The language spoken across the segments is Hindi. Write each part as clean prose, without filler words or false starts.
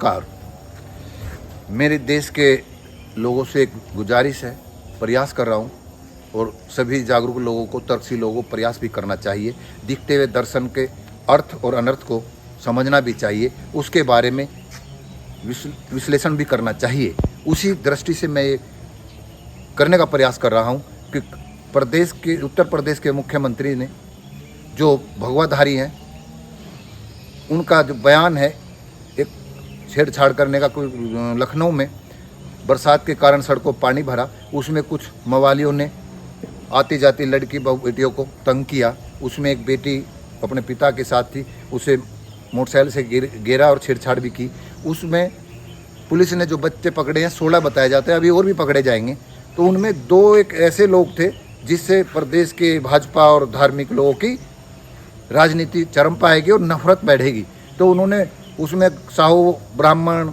नमस्कार। मेरे देश के लोगों से एक गुजारिश है, प्रयास कर रहा हूँ और सभी जागरूक लोगों को, तर्कशील लोगों को प्रयास भी करना चाहिए। दिखते हुए दर्शन के अर्थ और अनर्थ को समझना भी चाहिए, उसके बारे में विश्लेषण भी करना चाहिए। उसी दृष्टि से मैं ये करने का प्रयास कर रहा हूँ कि उत्तर प्रदेश के मुख्यमंत्री ने जो भगवाधारी हैं, उनका जो बयान है एक छेड़छाड़ करने का, कोई लखनऊ में बरसात के कारण सड़कों पानी भरा, उसमें कुछ मवालियों ने आती जाती लड़की बेटियों को तंग किया। उसमें एक बेटी अपने पिता के साथ थी, उसे मोटरसाइकिल से गिरा और छेड़छाड़ भी की। उसमें पुलिस ने जो बच्चे पकड़े हैं 16 बताए जाते हैं, अभी और भी पकड़े जाएंगे। तो उनमें 2 एक ऐसे लोग थे जिससे प्रदेश के भाजपा और धार्मिक लोगों की राजनीति चरम पाएगी और नफरत बढ़ेगी। तो उन्होंने उसमें साहू, ब्राह्मण,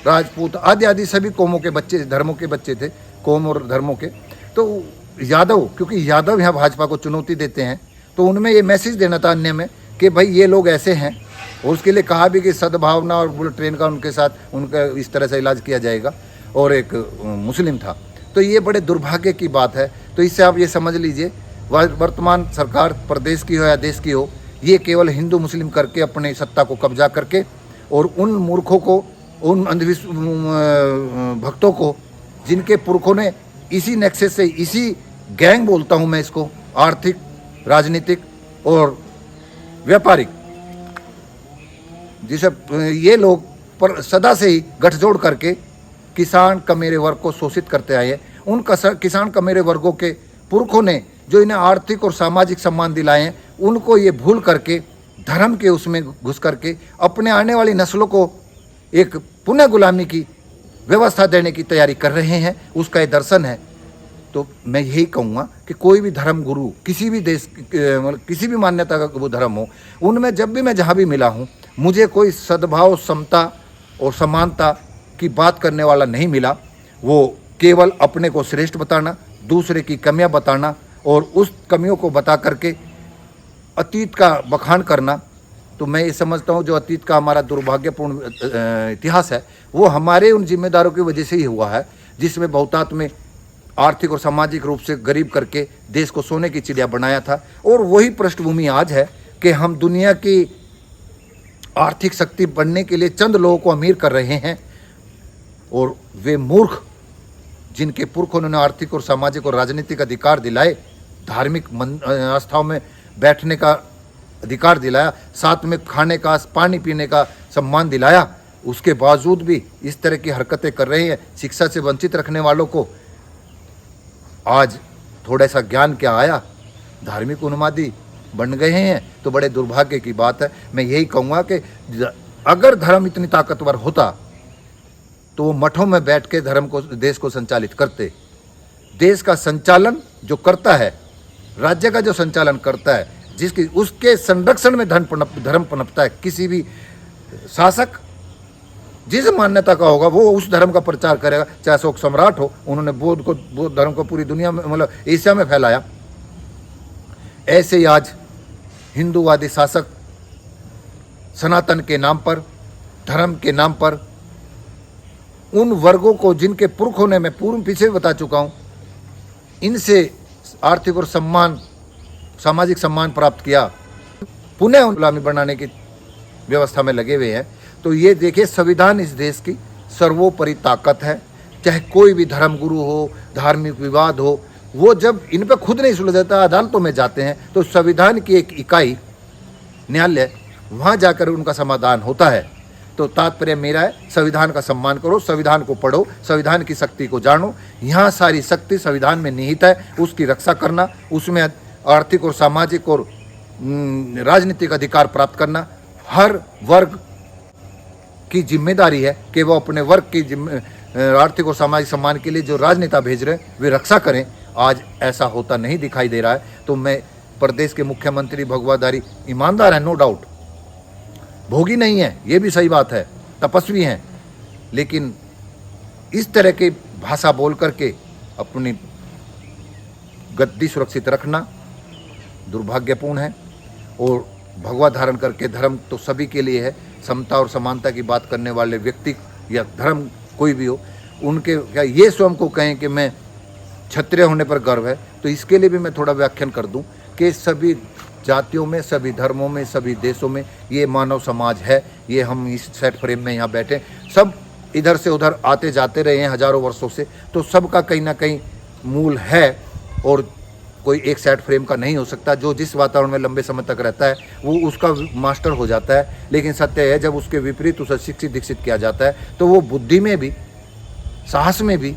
राजपूत आदि सभी कौमों के बच्चे, धर्मों के बच्चे थे, कौम और धर्मों के। तो यादव, क्योंकि यादव यहाँ भाजपा को चुनौती देते हैं, तो उनमें ये मैसेज देना था अन्य में कि भाई ये लोग ऐसे हैं, और उसके लिए कहा भी कि सद्भावना और बुलेट ट्रेन का उनके साथ उनका इस तरह से इलाज किया जाएगा। और एक मुस्लिम था। तो ये बड़े दुर्भाग्य की बात है। तो इससे आप ये समझ लीजिए, वर्तमान सरकार प्रदेश की हो या देश की हो, ये केवल हिंदू मुस्लिम करके अपनी सत्ता को कब्जा करके, और उन मूर्खों को, उन भक्तों को जिनके पुरखों ने इसी नेक्सस से, इसी गैंग बोलता हूँ मैं इसको, आर्थिक, राजनीतिक और व्यापारिक, जिसे ये लोग पर सदा से ही गठजोड़ करके किसान कमेरे वर्ग को शोषित करते आए हैं। उन किसान कमेरे वर्गों के पुरखों ने जो इन्हें आर्थिक और सामाजिक सम्मान दिलाए हैं, उनको ये भूल करके धर्म के उसमें घुस करके अपने आने वाली नस्लों को एक पुनः गुलामी की व्यवस्था देने की तैयारी कर रहे हैं। उसका ये दर्शन है। तो मैं यही कहूँगा कि कोई भी धर्म गुरु, किसी भी देश, किसी भी मान्यता का वो धर्म हो, उनमें जब भी मैं जहाँ भी मिला हूँ, मुझे कोई सद्भाव, समता और समानता की बात करने वाला नहीं मिला। वो केवल अपने को श्रेष्ठ बताना, दूसरे की कमियां बताना और उस कमियों को बता करके अतीत का बखान करना। तो मैं ये समझता हूँ जो अतीत का हमारा दुर्भाग्यपूर्ण इतिहास है, वो हमारे उन जिम्मेदारों की वजह से ही हुआ है, जिसमें बहुतात में आर्थिक और सामाजिक रूप से गरीब करके देश को सोने की चिड़िया बनाया था। और वही पृष्ठभूमि आज है कि हम दुनिया की आर्थिक शक्ति बनने के लिए चंद लोगों को अमीर कर रहे हैं, और वे मूर्ख जिनके पुरखों ने आर्थिक और सामाजिक और राजनीतिक अधिकार दिलाए, धार्मिक आस्थाओं में बैठने का अधिकार दिलाया, साथ में खाने का, पानी पीने का सम्मान दिलाया, उसके बावजूद भी इस तरह की हरकतें कर रहे हैं। शिक्षा से वंचित रखने वालों को आज थोड़ा सा ज्ञान क्या आया, धार्मिक उन्मादी बन गए हैं। तो बड़े दुर्भाग्य की बात है। मैं यही कहूँगा कि अगर धर्म इतनी ताकतवर होता तो वो मठों में बैठ के धर्म को, देश को संचालित करते। देश का संचालन जो करता है, राज्य का जो संचालन करता है, जिसकी उसके संरक्षण में धर्म पनपता है। किसी भी शासक जिस मान्यता का होगा वो उस धर्म का प्रचार करेगा। चाहे अशोक सम्राट हो, उन्होंने बौद्ध धर्म को पूरी दुनिया में, मतलब एशिया में फैलाया। ऐसे ही आज हिंदूवादी शासक सनातन के नाम पर, धर्म के नाम पर उन वर्गों को जिनके पुरखों ने, मैं पूर्व पीछे बता चुका हूँ, इनसे आर्थिक और सामाजिक सम्मान प्राप्त किया, पुनः गुलामी बनाने की व्यवस्था में लगे हुए हैं। तो ये देखिए, संविधान इस देश की सर्वोपरि ताकत है। चाहे कोई भी धर्म गुरु हो, धार्मिक विवाद हो, वो जब इन पर खुद नहीं सुलझता, अदालतों में जाते हैं, तो संविधान की एक इकाई न्यायालय, वहाँ जाकर उनका समाधान होता है। तो तात्पर्य मेरा है, संविधान का सम्मान करो, संविधान को पढ़ो, संविधान की शक्ति को जानो। यहाँ सारी शक्ति संविधान में निहित है, उसकी रक्षा करना, उसमें आर्थिक और सामाजिक और राजनीतिक अधिकार प्राप्त करना हर वर्ग की जिम्मेदारी है कि वो अपने वर्ग की आर्थिक और सामाजिक सम्मान के लिए जो राजनेता भेज रहे हैं वे रक्षा करें। आज ऐसा होता नहीं दिखाई दे रहा है। तो मैं प्रदेश के मुख्यमंत्री भगवाधारी ईमानदार हैं, नो डाउट, भोगी नहीं है, ये भी सही बात है, तपस्वी हैं, लेकिन इस तरह की भाषा बोल करके अपनी गद्दी सुरक्षित रखना दुर्भाग्यपूर्ण है। और भगवा धारण करके, धर्म तो सभी के लिए है, समता और समानता की बात करने वाले व्यक्ति या धर्म कोई भी हो, उनके क्या ये स्वयं को कहें कि मैं क्षत्रिय होने पर गर्व है, तो इसके लिए भी मैं थोड़ा व्याख्यान कर दूं कि सभी जातियों में, सभी धर्मों में, सभी देशों में ये मानव समाज है। ये हम इस सेट फ्रेम में यहाँ बैठे, सब इधर से उधर आते जाते रहे हैं हजारों वर्षों से, तो सबका कहीं ना कहीं मूल है और कोई एक सेट फ्रेम का नहीं हो सकता। जो जिस वातावरण में लंबे समय तक रहता है वो उसका मास्टर हो जाता है, लेकिन सत्य है जब उसके विपरीत उसे शिक्षित दीक्षित किया जाता है तो वो बुद्धि में भी, साहस में भी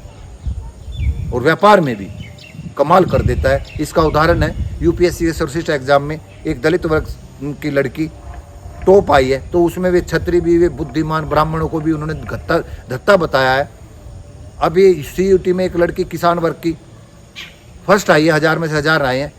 और व्यापार में भी कमाल कर देता है। इसका उदाहरण है यूपीएससी के सर्वश्रेष्ठ एग्जाम में एक दलित वर्ग की लड़की टॉप आई है, तो उसमें वे छत्री भी, वे बुद्धिमान ब्राह्मणों को भी उन्होंने धत्ता बताया है। अभी सीयूटी में एक लड़की किसान वर्ग की फर्स्ट आई है, 1000 में से 1000 आए हैं,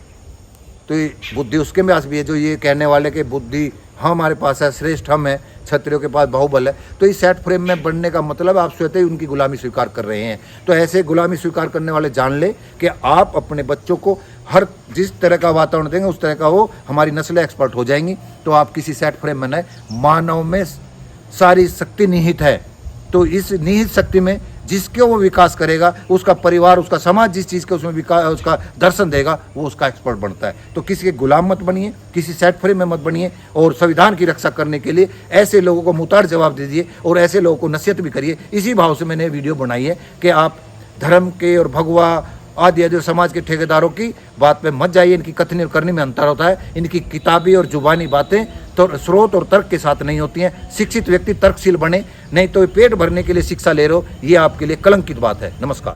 तो ये बुद्धि उसके पास भी है। जो ये कहने वाले कि बुद्धि हमारे पास है, श्रेष्ठ हम है, क्षत्रियों के पास बाहुबल है, तो इस सेट फ्रेम में बढ़ने का मतलब आप स्वतः ही उनकी गुलामी स्वीकार कर रहे हैं। तो ऐसे गुलामी स्वीकार करने वाले जान ले कि आप अपने बच्चों को हर जिस तरह का वातावरण देंगे उस तरह का वो हमारी नस्लें एक्सपर्ट हो जाएंगी। तो आप किसी सेट फ्रेम में नहीं, मानव में सारी शक्ति निहित है, तो इस निहित शक्ति में जिसके वो विकास करेगा, उसका परिवार, उसका समाज जिस चीज़ के उसमें विकास, उसका दर्शन देगा, वो उसका एक्सपर्ट बनता है। तो किसी के गुलाम मत बनिए, किसी सेट फ्रेम में मत बनिए, और संविधान की रक्षा करने के लिए ऐसे लोगों को मुतार जवाब दीजिए और ऐसे लोगों को नसीहत भी करिए। इसी भाव से मैंने वीडियो बनाई है कि आप धर्म के और भगवा आदि जो समाज के ठेकेदारों की बात पे मत जाइए। इनकी कथनी और करनी में अंतर होता है। इनकी किताबी और जुबानी बातें तो स्रोत और तर्क के साथ नहीं होती हैं। शिक्षित व्यक्ति तर्कशील बने, नहीं तो पेट भरने के लिए शिक्षा ले रहे हो, ये आपके लिए कलंकित बात है। नमस्कार।